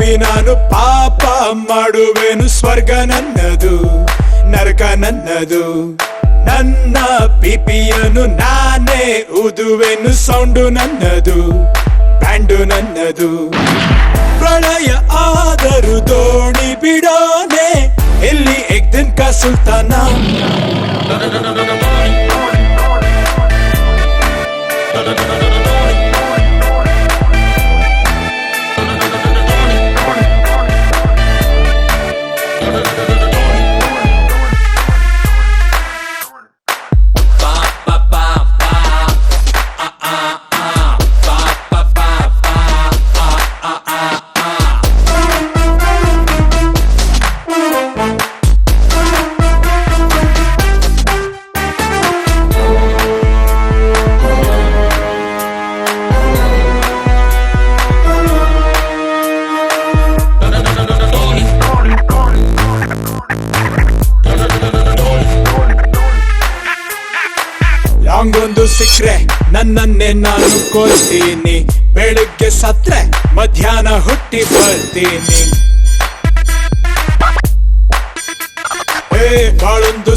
ನಂಬಿ ನಾನು ಪಾಪ ಮಾಡುವೆನು, ಸ್ವರ್ಗ ನನ್ನದು ನರಕ ನನ್ನದು. ನನ್ನ ಪಿಪಿಯನ್ನು ನಾನೇ ಊದುವೆನು, ಸೌಂಡು ನನ್ನದು ಬ್ಯಾಂಡು ನನ್ನದು. ಪ್ರಳಯ ಆದರೂ ದೋಣಿ ಬಿಡೋನೆ, ಎಲ್ಲಿ ಎಗ್ದಿನ್ ಕಾ ಸುಲ್ತಾನ. ಲಾಂಗೊಂದು ಸಿಕ್ರೆ ನನ್ನನ್ನೇ ನಾನು ಕೊಲ್ತೀನಿ, ಬೆಳಿಗ್ಗೆ ಸತ್ರೆ ಮಧ್ಯಾಹ್ನ ಹುಟ್ಟಿ ಬರ್ತೀನಿ. ಬಾಳೊಂದು